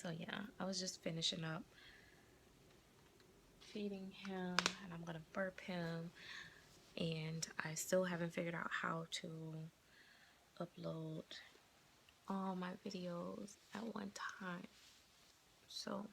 So yeah, I was just finishing up feeding him, and I'm gonna burp him, and I still haven't figured out how to upload all my videos at one time. So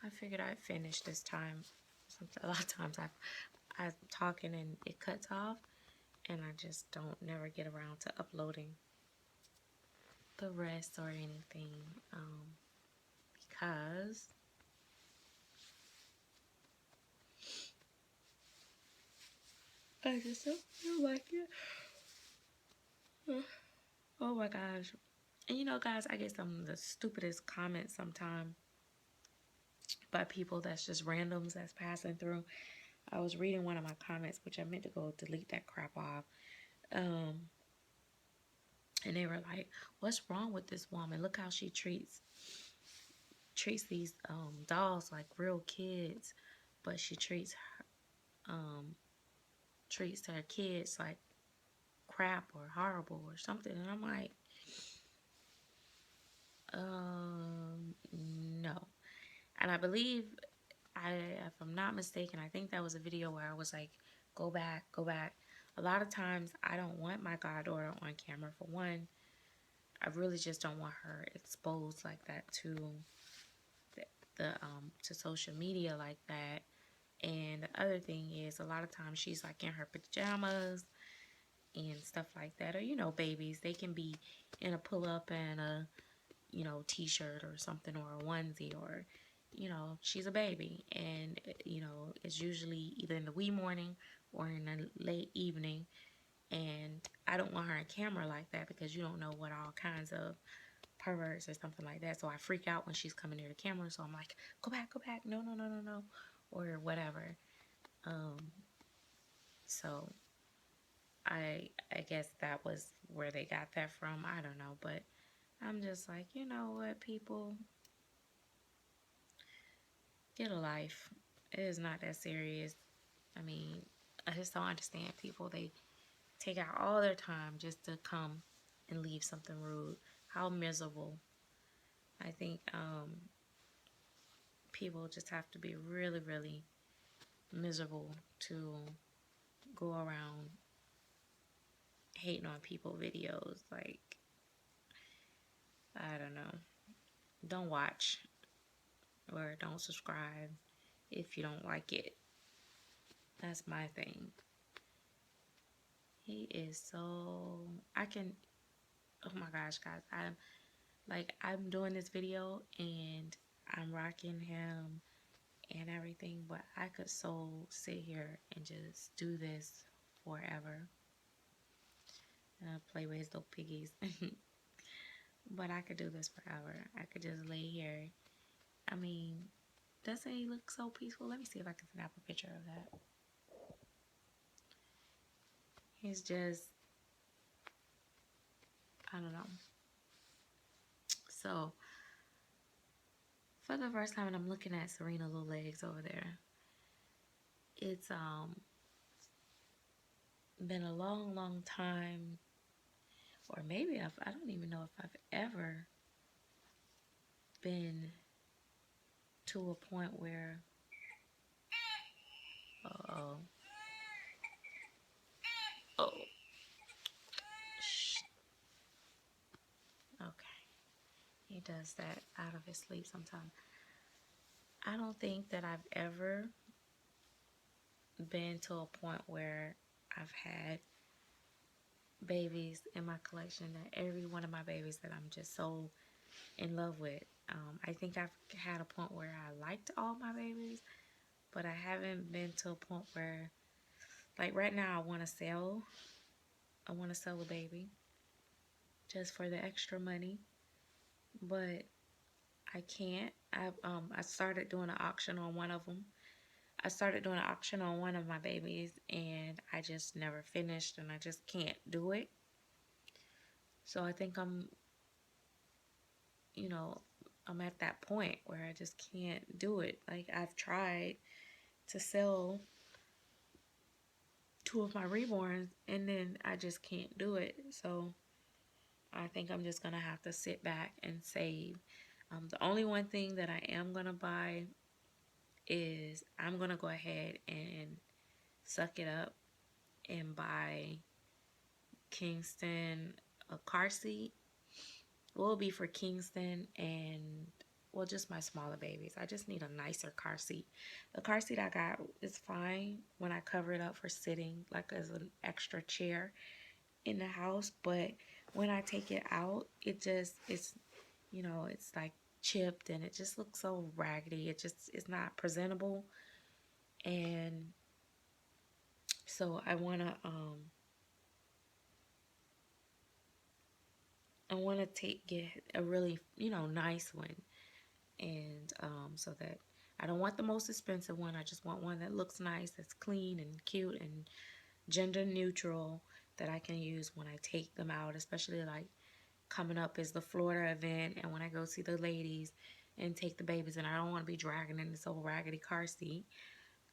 I figured I'd finish this time. A lot of times I'm talking and it cuts off, and I just don't never get around to uploading the rest or anything, because I just don't feel like it. Oh my gosh. And you know, guys, I get some of the stupidest comments sometimes by people that's just randoms that's passing through. I was reading one of my comments, which I meant to go delete that crap off. And they were like, "What's wrong with this woman? Look how she treats these dolls like real kids, but she treats her kids like crap or horrible or something." And I'm like, no. And I believe, if I'm not mistaken, I think that was a video where I was like, go back, go back. A lot of times I don't want my goddaughter on camera. For one, I really just don't want her exposed like that to to social media like that. And the other thing is, a lot of times she's like in her pajamas and stuff like that. Or, you know, babies, they can be in a pull-up and a, you know, t-shirt or something, or a onesie, or, you know, she's a baby. And, you know, it's usually either in the wee morning or in the late evening. And I don't want her on camera like that, because you don't know what all kinds of perverts or something like that. So I freak out when she's coming near the camera. So I'm like, go back, go back. No, no, no, no, no. Or whatever. So I guess that was where they got that from. I don't know. But I'm just like, you know what, people? Get a life. It is not that serious. I mean, I just don't understand people. They take out all their time just to come and leave something rude. How miserable. I think people just have to be really, really miserable to go around hating on people videos. Like, I don't know. Don't watch or don't subscribe if you don't like it. That's my thing. He is so, I can, oh my gosh, guys, I'm doing this video and I'm rocking him and everything, but I could so sit here and just do this forever. Play with his little piggies. But I could do this forever. I could just lay here. I mean, doesn't he look so peaceful? Let me see if I can snap a picture of that. He's just, I don't know. So, for the first time, and I'm looking at Serena's little legs over there. It's been a long, long time, or maybe I don't even know if I've ever been to a point where, uh-oh, oh, shh, okay, he does that out of his sleep sometimes. I don't think that I've ever been to a point where I've had babies in my collection, that every one of my babies that I'm just so in love with. I think I've had a point where I liked all my babies, but I haven't been to a point where, like right now, I want to sell a baby just for the extra money, but I can't. I started doing an auction on one of them. I started doing an auction on one of my babies, and I just never finished, and I just can't do it. So I think you know, I'm at that point where I just can't do it. Like, I've tried to sell two of my reborns, and then I just can't do it. So I think I'm just gonna have to sit back and save. The only one thing that I am going to buy is I'm going to go ahead and suck it up and buy Kingston a car seat. It will be for Kingston and, well, just my smaller babies. I just need a nicer car seat. The car seat I got is fine when I cover it up for sitting, like as an extra chair in the house. But when I take it out, it's like chipped and it just looks so raggedy. It's not presentable. And so I wanna get a really, nice one. And so that I don't want the most expensive one. I just want one that looks nice, that's clean and cute and gender neutral, that I can use when I take them out, especially like coming up is the Florida event and when I go see the ladies and take the babies, and I don't want to be dragging in this old raggedy car seat.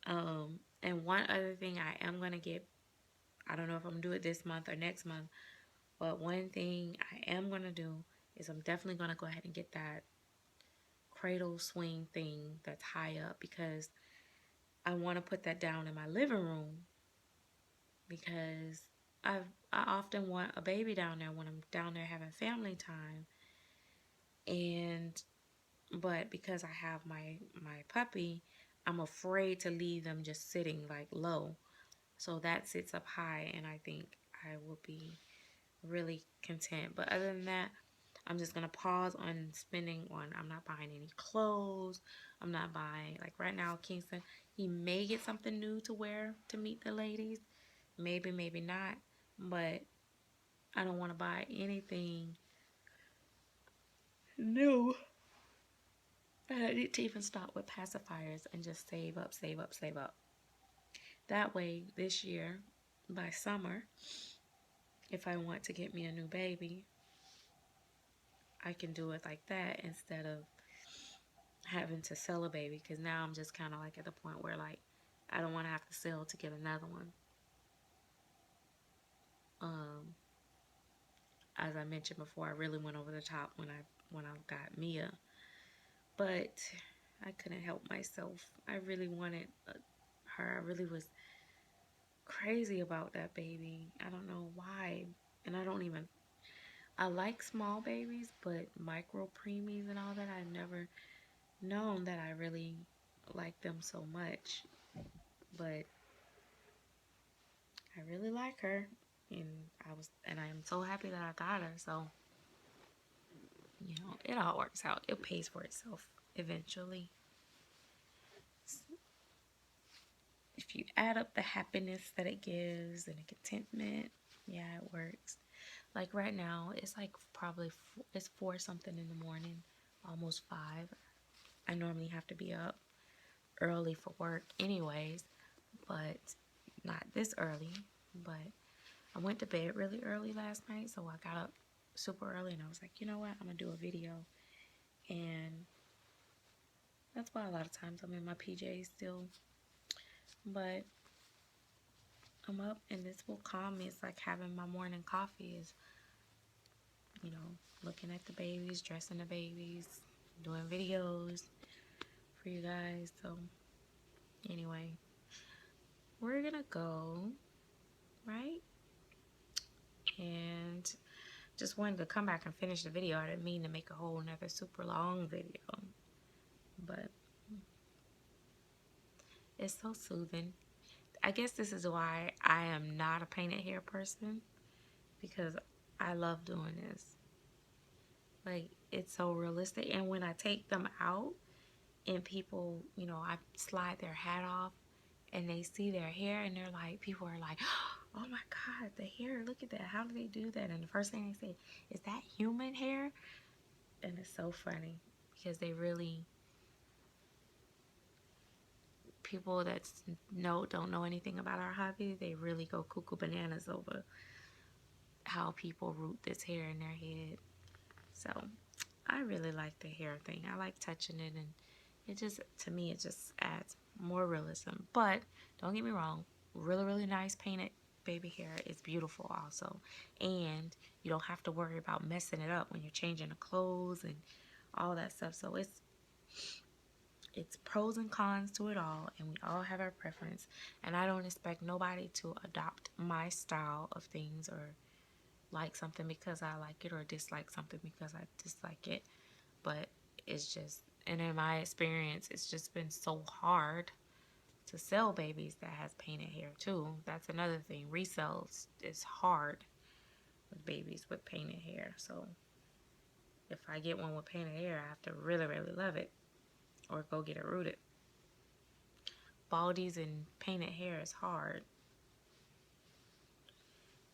And one other thing I am going to get, I don't know if I'm going to do it this month or next month, but one thing I am going to do is I'm definitely going to go ahead and get that cradle swing thing that's high up, because I want to put that down in my living room, because I often want a baby down there when I'm down there having family time. And but because I have my puppy, I'm afraid to leave them just sitting like low. So that sits up high, and I think I will be really content. But other than that, I'm just gonna pause on spending on. I'm not buying any clothes. I'm not buying, like right now, Kingston. He may get something new to wear to meet the ladies. Maybe, maybe not. But I don't want to buy anything new. I need to even start with pacifiers and just save up, save up, save up. That way, this year, by summer, if I want to get me a new baby, I can do it like that instead of having to sell a baby. Because now I'm just kind of like at the point where, like, I don't want to have to sell to get another one. Um, as I mentioned before, I really went over the top when I got Mia, but I couldn't help myself. I really wanted her. I really was crazy about that baby. I don't know why. And I like small babies, but micro preemies and all that, I've never known that I really like them so much. But I really like her, and I am so happy that I got her. So, it all works out. It pays for itself eventually. If you add up the happiness that it gives and the contentment, yeah, it works. Like right now, it's like probably it's 4 something in the morning, almost 5. I normally have to be up early for work anyways, but not this early. But I went to bed really early last night, so I got up super early and I was like, you know what, I'm gonna do a video. And that's why a lot of times I'm in my PJs still, but I'm up and this will calm me. It's like having my morning coffee is, looking at the babies, dressing the babies, doing videos for you guys. So anyway, we're gonna go, right? And just wanted to come back and finish the video. I didn't mean to make a whole another super long video, but it's so soothing. I guess this is why I am not a painted hair person, because I love doing this. Like, it's so realistic. And when I take them out and people, I slide their hat off and they see their hair and people are like, oh my God, the hair, look at that. How do they do that? And the first thing they say, is that human hair? And it's so funny because people that don't know anything about our hobby, they really go cuckoo bananas over how people root this hair in their head. So I really like the hair thing. I like touching it, and to me, it just adds more realism. But don't get me wrong, really, really nice painted baby hair is beautiful also. And you don't have to worry about messing it up when you're changing the clothes and all that stuff. So it's pros and cons to it all, and we all have our preference. And I don't expect nobody to adopt my style of things or like something because I like it or dislike something because I dislike it. But it's just, and in my experience, it's just been so hard to sell babies that has painted hair too. That's another thing. Resales is hard with babies with painted hair. So if I get one with painted hair, I have to really, really love it or go get it rooted. Baldies and painted hair is hard.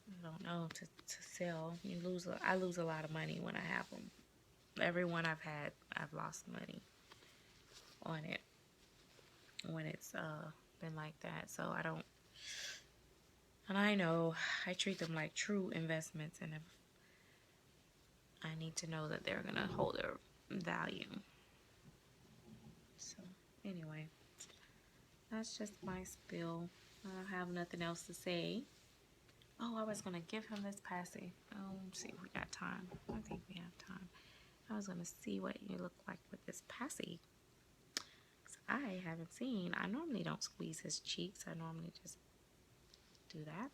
I don't know, to sell. I lose a lot of money when I have them. Every one I've had, I've lost money on it when it's been like that. So I don't, and I know I treat them like true investments, and if I need to know that they're gonna hold their value. So anyway, that's just my spiel. I don't have nothing else to say. Oh, I was gonna give him this passy. See if we got time. I think we have time. I was gonna see what you look like with this passy. I haven't seen. I normally don't squeeze his cheeks. I normally just do that.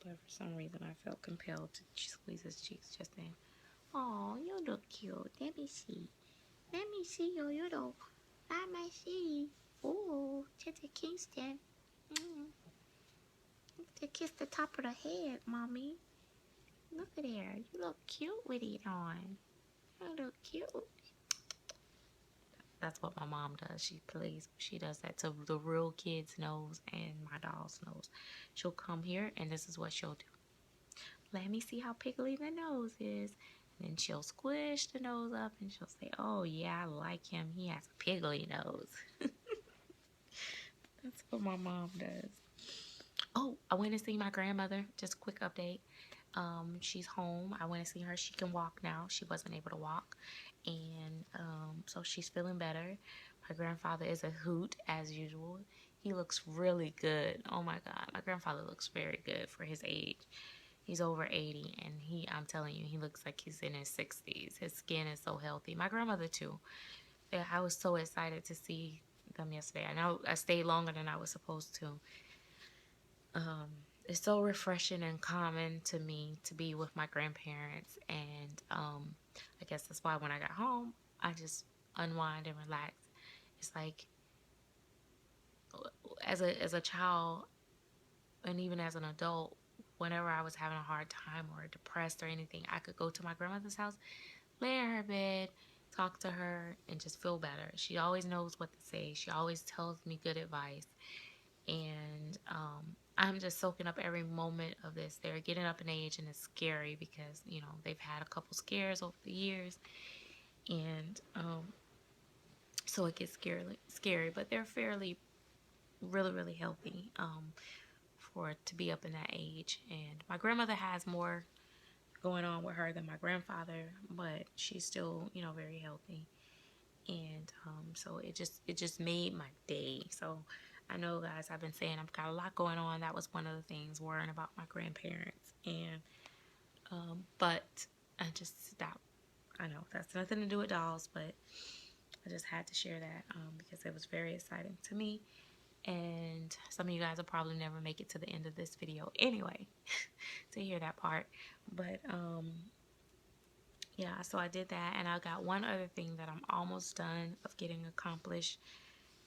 But for some reason, I felt compelled to squeeze his cheeks just then. Oh, you look cute. Let me see. Let me see you. You look. Let me see. Oh, Tita Kingston. To kiss the top of the head, mommy. Look at there. You look cute with it on. You look cute. That's what my mom does. She does that to the real kid's nose and my doll's nose. She'll come here and this is what she'll do. Let me see how piggly the nose is. And then she'll squish the nose up and she'll say, oh yeah, I like him. He has a piggly nose. That's what my mom does. Oh, I went to see my grandmother. Just a quick update. She's home. I went to see her. She can walk now. She wasn't able to walk. And so she's feeling better. My grandfather is a hoot as usual. He looks really good. Oh my God. My grandfather looks very good for his age. He's over 80 and I'm telling you, he looks like he's in his 60s. His skin is so healthy. My grandmother too. Yeah, I was so excited to see them yesterday. I know I stayed longer than I was supposed to. It's so refreshing and calming to me to be with my grandparents, and I guess that's why when I got home, I just unwind and relax. It's like as a child and even as an adult, whenever I was having a hard time or depressed or anything, I could go to my grandmother's house, lay in her bed, talk to her, and just feel better. She always knows what to say. She always tells me good advice. And I'm just soaking up every moment of this. They're getting up in age and it's scary because, you know, they've had a couple scares over the years. And so it gets scary, but they're fairly, really, really healthy for to be up in that age. And my grandmother has more going on with her than my grandfather, but she's still, you know, very healthy. And so it just made my day. So I know, guys, I've been saying I've got a lot going on. That was one of the things, worrying about my grandparents. And but I just stopped. I know that's nothing to do with dolls, but I just had to share that because it was very exciting to me. And some of you guys will probably never make it to the end of this video anyway to hear that part. But yeah, so I did that, and I got one other thing that I'm almost done of getting accomplished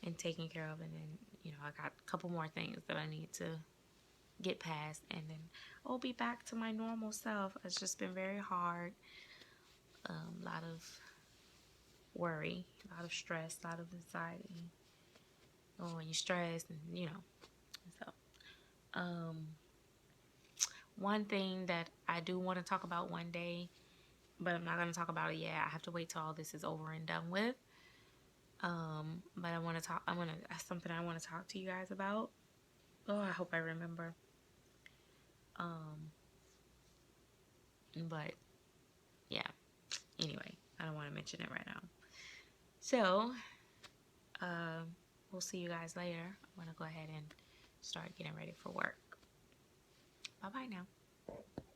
and taken care of, and then, you know, I got a couple more things that I need to get past, and then I'll be back to my normal self. It's just been very hard. A lot of worry, a lot of stress, a lot of anxiety. Oh, when you're stressed, and you know, so one thing that I do want to talk about one day, but I'm not going to talk about it yet. I have to wait till all this is over and done with. But that's something I want to talk to you guys about. Oh, I hope I remember. But yeah, anyway, I don't want to mention it right now. So, we'll see you guys later. I'm going to go ahead and start getting ready for work. Bye-bye now.